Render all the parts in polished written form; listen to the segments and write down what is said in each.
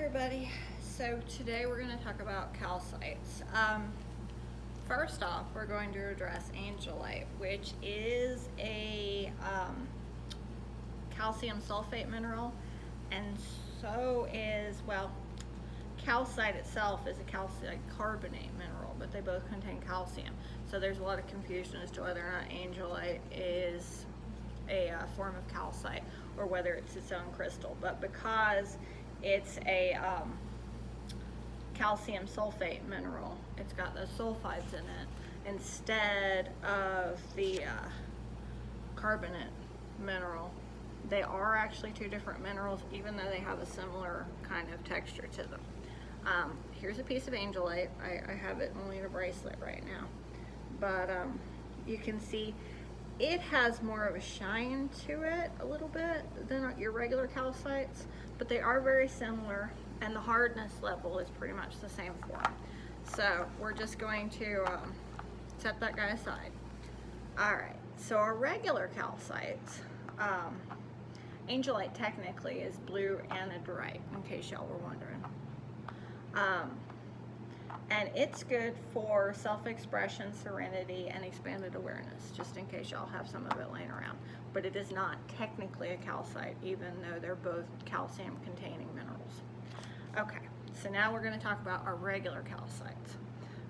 everybody. So today we're going to talk about calcites. First off, we're going to address Angelite, which is a calcium sulfate mineral, and so is, well, calcite itself is a calcite carbonate mineral, but they both contain calcium. So there's a lot of confusion as to whether or not Angelite is a form of calcite or whether it's its own crystal. But because it's a calcium sulfate mineral, it's got those sulfides in it instead of the carbonate mineral. They are actually two different minerals, even though they have a similar kind of texture to them. Here's a piece of Angelite. I have it only in a bracelet right now, but you can see it has more of a shine to it a little bit than your regular calcites, but they are very similar, and the hardness level is pretty much the same for them. So we're just going to set that guy aside. All right, so our regular calcites, Angelite technically is blue anhydrite, in case y'all were wondering. And it's good for self-expression, serenity, and expanded awareness, just in case y'all have some of it laying around. But it is not technically a calcite, even though they're both calcium-containing minerals. Okay, so now we're going to talk about our regular calcites.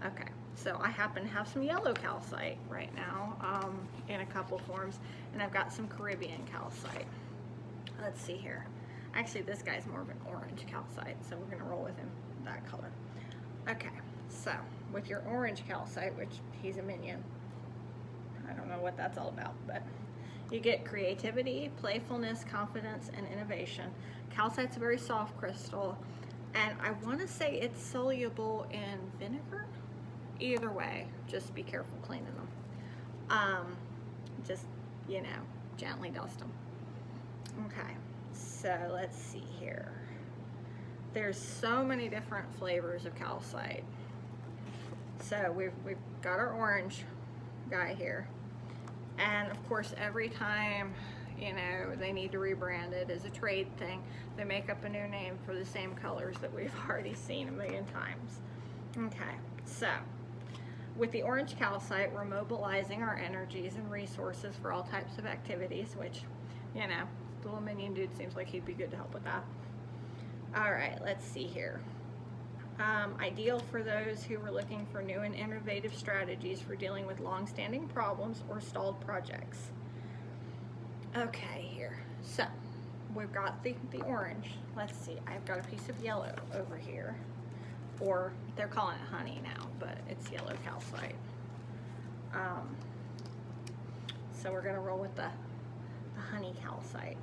Okay, so I happen to have some yellow calcite right now in a couple forms, and I've got some Caribbean calcite. Let's see here. Actually, this guy's more of an orange calcite, so we're going to roll with him that color. Okay, so with your orange calcite, which he's a minion, I don't know what that's all about, but you get creativity, playfulness, confidence, and innovation. Calcite's a very soft crystal, and I want to say it's soluble in vinegar. Either way, just be careful cleaning them. Just, gently dust them. Okay, so let's see here. There's so many different flavors of calcite. So we've got our orange guy here, and of course every time they need to rebrand it as a trade thing, they make up a new name for the same colors that we've already seen a million times. Okay, so with the orange calcite, we're mobilizing our energies and resources for all types of activities, which the little minion dude seems like he'd be good to help with that. All right, let's see here. Ideal for those who are looking for new and innovative strategies for dealing with long-standing problems or stalled projects. Okay, here. So we've got the orange. Let's see, I've got a piece of yellow over here, or they're calling it honey now, but it's yellow calcite. So we're gonna roll with the honey calcite.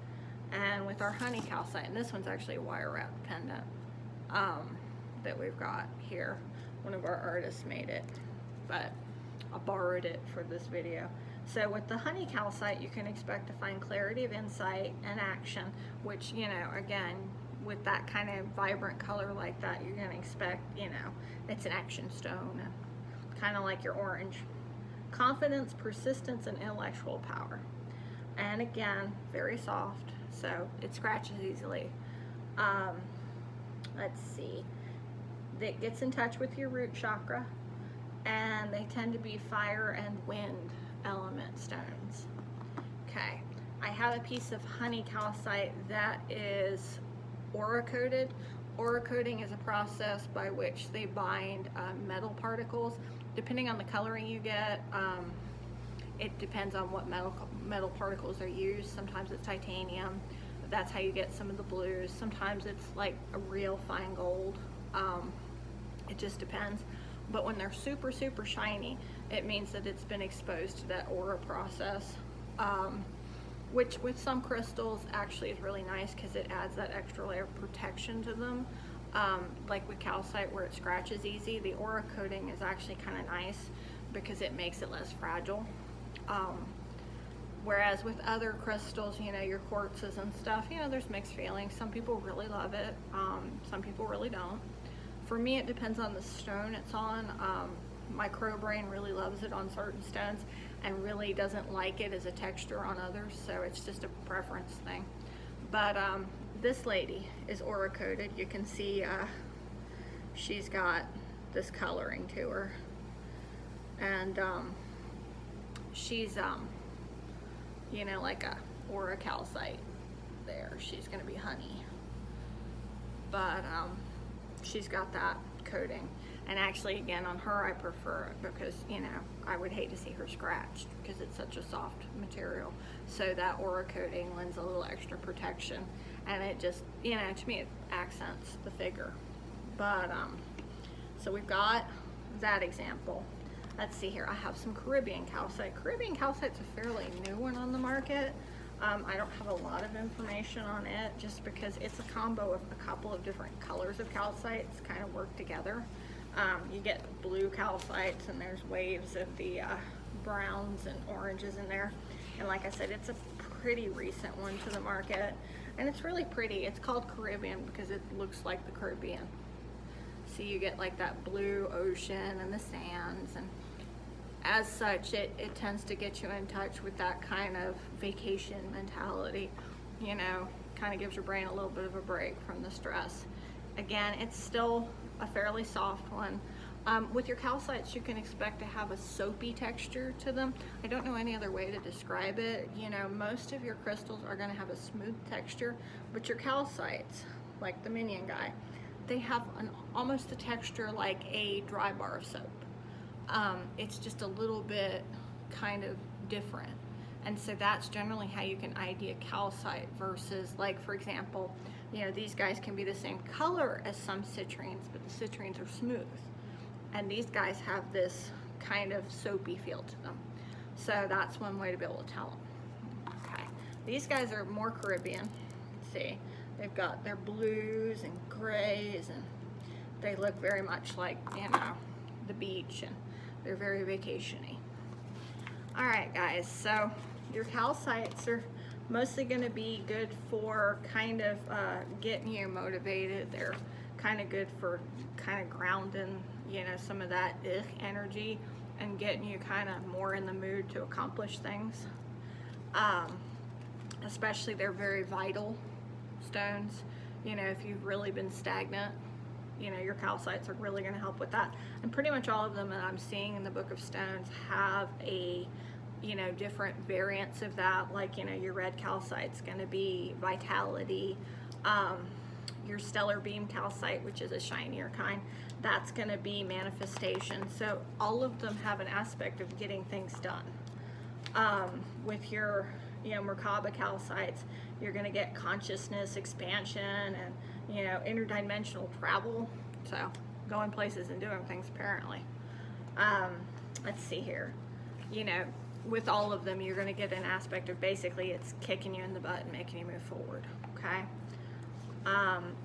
And with our honey calcite, and this one's actually a wire wrap pendant that we've got here. One of our artists made it, but I borrowed it for this video. So with the honey calcite, you can expect to find clarity of insight and action, which, again, with that kind of vibrant color like that, you're gonna expect, it's an action stone, kind of like your orange. Confidence, persistence, and intellectual power. And again, very soft, so it scratches easily. Let's see. It gets in touch with your root chakra, and they tend to be fire and wind element stones. Okay, I have a piece of honey calcite that is aura coated. Aura coating is a process by which they bind metal particles. Depending on the coloring you get, it depends on what metal particles are used. Sometimes it's titanium. That's how you get some of the blues. Sometimes it's like a real fine gold. It just depends. But when they're super, super shiny, it means that it's been exposed to that aura process, which with some crystals actually is really nice because it adds that extra layer of protection to them. Like with calcite, where it scratches easy, the aura coating is actually kind of nice because it makes it less fragile. Whereas with other crystals, your quartzes and stuff, there's mixed feelings. Some people really love it, some people really don't. For me, it depends on the stone it's on. My crow brain really loves it on certain stones and really doesn't like it as a texture on others, so it's just a preference thing. But this lady is aura coated. You can see she's got this coloring to her, and she's you know, like a aura calcite there. She's gonna be honey, but she's got that coating. And actually, again, on her I prefer it because, you know, I would hate to see her scratched because it's such a soft material. So that aura coating lends a little extra protection, and it just, you know, to me it accents the figure. But so we've got that example. Let's see here, I have some Caribbean calcite. Caribbean calcite's a fairly new one on the market. I don't have a lot of information on it just because it's a combo of a couple of different colors of calcites kind of work together. You get blue calcites, and there's waves of the browns and oranges in there. And like I said, it's a pretty recent one to the market, and it's really pretty. It's called Caribbean because it looks like the Caribbean. So you get like that blue ocean and the sands, and as such, it tends to get you in touch with that kind of vacation mentality, you know, kind of gives your brain a little bit of a break from the stress. Again, it's still a fairly soft one. With your calcites, you can expect to have a soapy texture to them. I don't know any other way to describe it. You know, most of your crystals are going to have a smooth texture, but your calcites, like the Minion guy, they have almost a texture like a dry bar of soap. It's just a little bit kind of different. And so that's generally how you can ID a calcite versus, like, for example, you know, these guys can be the same color as some citrines, but the citrines are smooth. And these guys have this kind of soapy feel to them. So that's one way to be able to tell them. Okay, these guys are more Caribbean. See, they've got their blues and grays, and they look very much like, you know, the beach, and they're very vacation-y. All right, guys, so your calcites are mostly going to be good for kind of getting you motivated. They're kind of good for kind of grounding, you know, some of that energy and getting you kind of more in the mood to accomplish things. Especially they're very vital stones. You know, if you've really been stagnant, you know, your calcites are really going to help with that. And pretty much all of them that I'm seeing in the Book of Stones have a, you know, different variants of that. Like, you know, your red calcite's going to be vitality. Your stellar beam calcite, which is a shinier kind, that's going to be manifestation. So all of them have an aspect of getting things done. With your, you know, Merkaba calcites, you're going to get consciousness expansion and, you know, interdimensional travel. So going places and doing things, apparently. Let's see here. You know, with all of them, you're going to get an aspect of basically it's kicking you in the butt and making you move forward. Okay.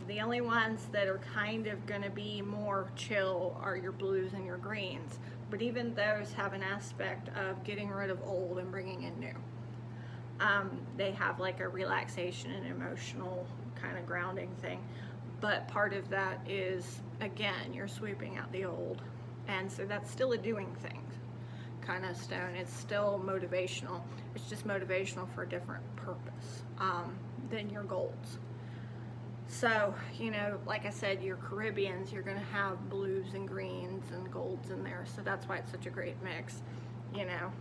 The only ones that are kind of going to be more chill are your blues and your greens, but even those have an aspect of getting rid of old and bringing in new. They have like a relaxation and emotional kind of grounding thing, but part of that is, again, you're sweeping out the old, and so that's still a doing things kind of stone. It's still motivational. It's just motivational for a different purpose than your golds. So, you know, like I said, your Caribbeans, you're going to have blues and greens and golds in there. So that's why it's such a great mix. You know,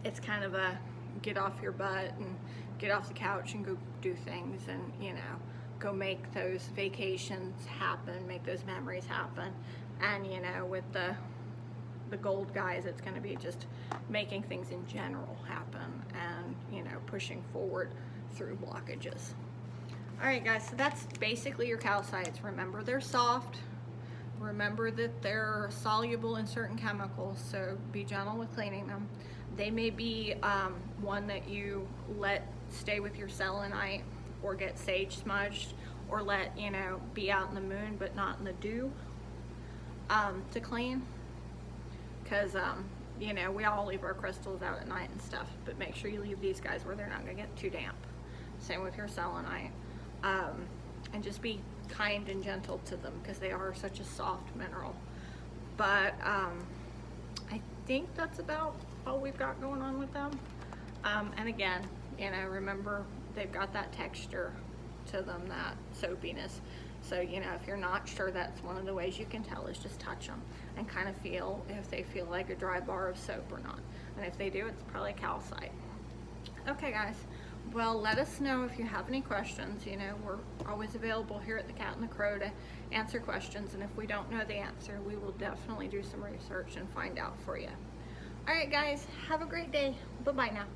it's kind of a get off your butt and get off the couch and go do things, and, you know, go make those vacations happen, make those memories happen. And, you know, with the gold guys, it's going to be just making things in general happen and, you know, pushing forward through blockages. All right, guys, so that's basically your calcites. Remember, they're soft. Remember that they're soluble in certain chemicals, so be gentle with cleaning them. They may be one that you let stay with your selenite, or get sage smudged, or let, you know, be out in the moon but not in the dew to clean. Because, you know, we all leave our crystals out at night and stuff, but make sure you leave these guys where they're not going to get too damp. Same with your selenite. And just be kind and gentle to them because they are such a soft mineral. But I think that's about all we've got going on with them. And again, you know, remember, they've got that texture. to them, that soapiness. So, you know, if you're not sure, that's one of the ways you can tell, is just touch them and kind of feel if they feel like a dry bar of soap or not. And if they do, it's probably calcite. Okay, guys. Well, let us know if you have any questions. You know, we're always available here at the Cat and the Crow to answer questions. And if we don't know the answer, we will definitely do some research and find out for you. All right, guys. Have a great day. Bye-bye now.